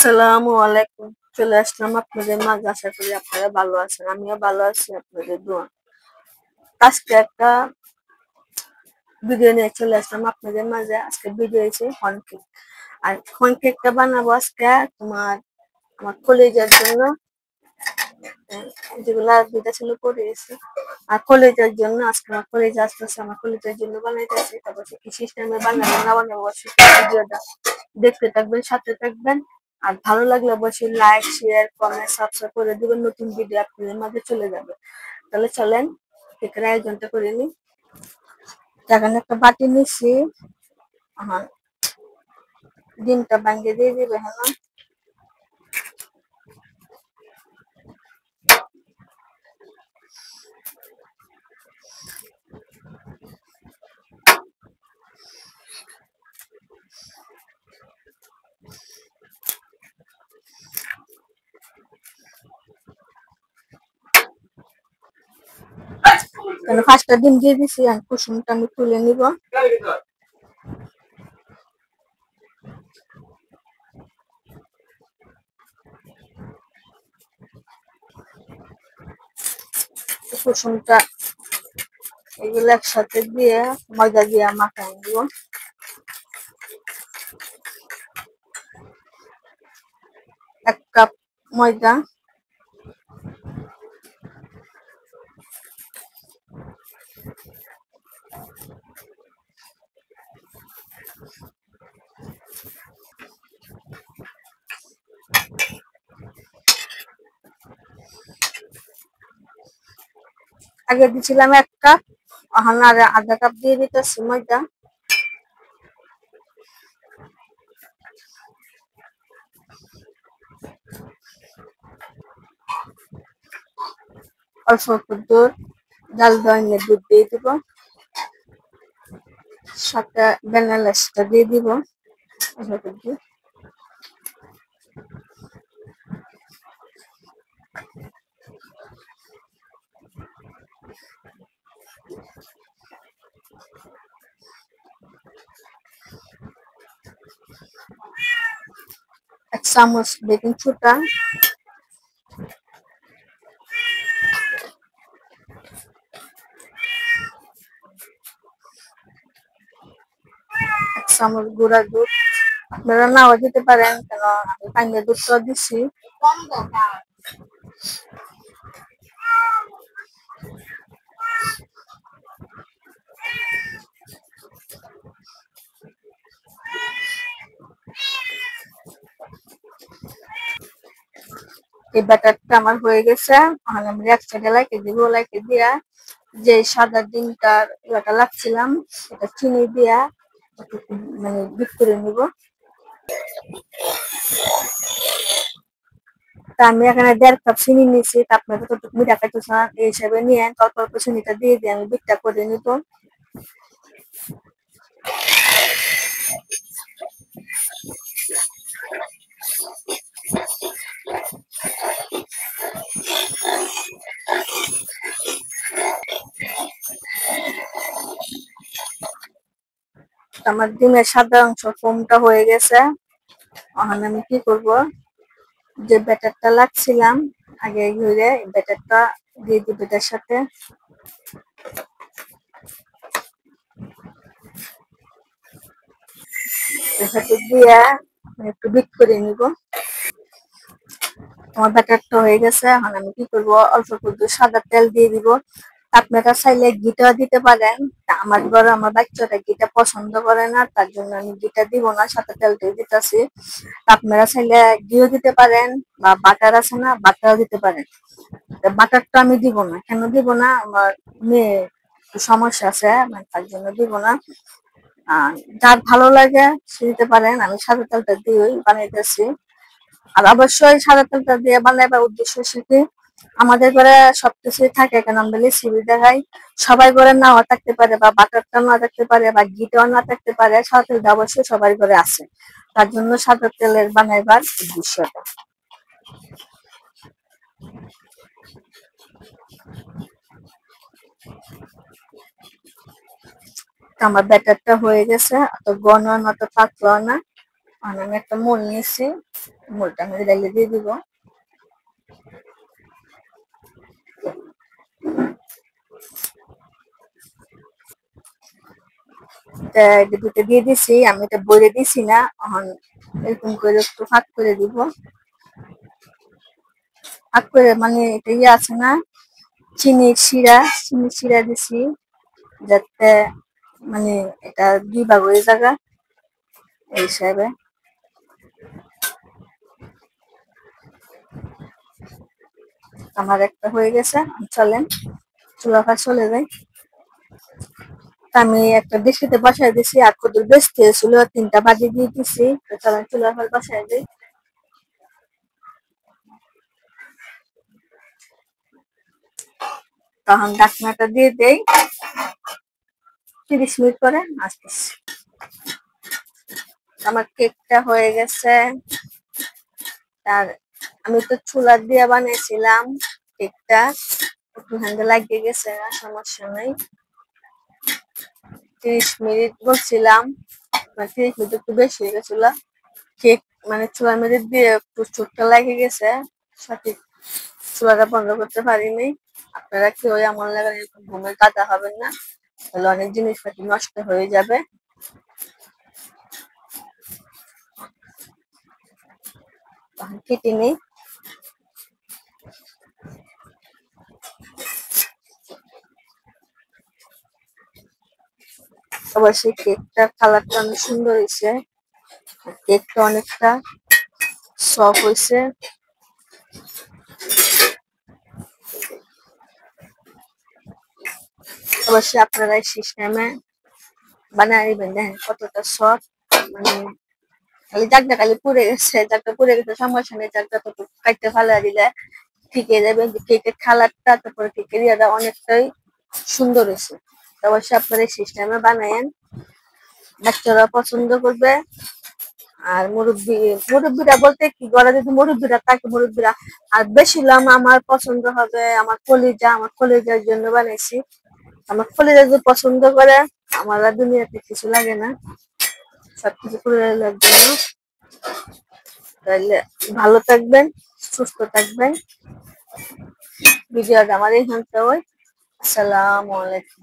আসসালামু আলাইকুম। চলে আসলাম আপনাদের মাঝে। আশা করি আপনারা ভালো আছেন। আমিও ভালো আছি আপনাদের দোয়া। আজকে একটা ভিডিও নিয়ে চলে আসলাম আপনাদের মাঝে। আজকে ভিডিও হয়েছে হর্ন কেক। আর হর্ন কেকটা বানাবো আজকে আমার কলেজের জন্য। যেগুলা দুইটা ছিল করে এসে আর কলেজের জন্য আজকে আমার কলেজ আসতেছে, আমার কলেজের জন্য বানাইতেছি। তারপর কি সিস্টেমে বানাবো না বানাবো অবশ্যই ভিডিওটা দেখতে থাকবেন, সাথে থাকবেন। আর ভালো লাগলে অবশ্যই লাইক, শেয়ার, কমেন্ট, সাবস্ক্রাইব করে দিবেন। নতুন ভিডিও আপনাদের মাঝে চলে যাবে। তাহলে চলেন কেকের আয়োজনটা করে নিই। এখানে একটা বাটি নিচ্ছি। আমার ডিমটা ভাঙিয়ে দিয়ে দিবে। হ্যাঁ, ফার্স্টটা ডিম দিয়ে দিছি। আর কুসুমটা আমি তুলে নিব। কুসুমটা এগুলো একসাথে দিয়ে ময়দা দিয়ে মাখাই দিব। এক কাপ ময়দা, আগে দিছিলাম এক কাপ, এখন আর আধা কাপ দিয়ে দিতেছি ময়দা। অল্প একটু দুধ, জাল দইনের দুধ দিয়ে দিব। সাথে ভ্যানিলাটা দিয়ে দিব। অল্প একটু দুধ। এক চামচ বেকিং সোডা, এক চামচ গুঁড়া দুধ। আপনারা নাও দিতে পারেন, কেন আমি পানির দুধটা দিচ্ছি। এই ব্যাটারটা আমার হয়ে গেছে। এখন আমি এক সাইডে লাইকে দিব। লাইকে দিয়া যে সাদা ডিমটার ইয়েটা লাগছিলাম এটা চিনি দিয়া মানে বিট করে নিব। তা আমি এখানে 1.5 কাপ চিনি নিয়েছি। তা আপনারা যতটুকু মিঠা খাইতে চান এই হিসাবে নিয়ে অল্প অল্প চিনিটা দিয়ে দিয়ে আমি বিটটা করে নিব। আমার ডিমের সাদা অংশ ফোমটা হয়ে গেছে। এখন আমি কি করব, যে ব্যাটারটা লাগছিলাম আগে ঘুরে ব্যাটারটা দিয়ে দিব এটার সাথে। দিয়ে একটু বিট করে নিব। আমার ব্যাটারটা হয়ে গেছে। এখন আমি কি করব, অল্প একটু সাদা তেল দিয়ে দিব। আপনারা চাইলে ঘিটা দিতে পারেন। আমার ঘরে আমার বাচ্চারা ঘিটা পছন্দ করে না, তার জন্য আমি ঘিটা দিব না, সাদা তেল দিয়ে দিতেছি। আপনারা চাইলে ঘিও দিতে পারেন, বা বাটার আছে না বাটারও দিতে পারেন। বাটারটা আমি দিব না। কেন দিব না, আমার মেয়ে সমস্যা আছে, মানে তার জন্য দিব না। যার ভালো লাগে সে দিতে পারেন। আমি সাদা তেলটা দিয়ে বানাইতেছি। আর অবশ্যই সাদা তেলটা দিয়ে বানাবার উদ্দেশ্য কি, আমাদের ঘরে সবকিছুই থাকে, কেন আমরা রেসিপি দেখাই। সবাই ঘরে নাও থাকতে পারে, বা বাটারটা না থাকতে পারে, বা ঘিটাও না থাকতে পারে, সাদা তেলটা অবশ্যই সবার ঘরে আছে। তার জন্য সাদা তেলের বানাইবার উদ্দেশ্যটা। আমার ব্যাটারটা হয়ে গেছে, অত ঘন না অত পাতলা না। আমি একটা মোল নিয়েছি। মোলটা আমি ডাইলে দিয়ে দিব। এটা দুটো দিয়ে দিছি, আমি এটা বলে দিছি না, এখন এরকম করে একটু ফাঁক করে দিব। ফাঁক করে মানে এটা ইয়ে আছে না, চিনির শিরা দিছি, যাতে মানে এটা দুই ভাগ হয়ে জায়গা এই হিসাবে। আমার একটা হয়ে গেছে, চলেন চুলা পাশ চলে যাই। আমি একটা ডিসিতে বসাই দিছি, আর কত বেশি ছিল 3টা বাজি দিয়ে দিছি। তো চলেন চুলা পাশ বসাই দিই। তখন ঢাকনাটা দিয়ে দেই, 30 মিনিট পরে আসতেছি। আমার কেকটা হয়ে গেছে। আর আমি তো চুলা দিয়ে বানিয়েছিলাম কেকটা, একটু হ্যান্ডে লাগিয়ে গেছে, সমস্যা নেই। 30 মিনিট বলছিলাম, 30 মিনিট একটু বেশি হয়ে গেছিল। কেক মানে চুলার মধ্যে দিয়ে একটু চোটটা লেগে গেছে, সঠিক চুলাটা বন্ধ করতে পারিনি। আপনারা কেউ এমন লাগার এরকম ঘুমের কাটা হবেন না, তাহলে অনেক জিনিসপাতি নষ্ট হয়ে যাবে। তখন কেটে নেই। অবশ্যই কেকটার কালারটা অনেক সুন্দর হয়েছে, কেকটা অনেকটা সফট হয়েছে। অবশ্যই আপনারা এই সিস্টেমে বানায় নেবেন, দেখেন কতটা সফট। মানে খালি জাগটা খালি পুড়ে গেছে, জাগটা পুড়ে গেছে সমস্যা নেই, জাগটা তো কাটতে ফালা দিলে ঠিক হয়ে যাবে। কেকের কালারটা তারপরে কেকের ইয়াটা অনেকটাই সুন্দর হয়েছে। তো অবশ্যই আপনারা এই সিস্টেমে বানায়েন, বাচ্চারা পছন্দ করবে। আর মুরব্বীরা বলতে কি, ঘরে যদি মুরব্বীরা থাকে, মুরব্বীরা আর বেশি হলাম আমার পছন্দ হবে। আমার কলিজার জন্য বানাইছি। আমার কলিজা যদি পছন্দ করে, আমার আর দুনিয়াতে কিছু লাগে না, সবকিছু কলিজার জন্য। তাহলে ভালো থাকবেন, সুস্থ থাকবেন। ভিডিওটা আমার এখান থেকে। আসসালামু আলাইকুম।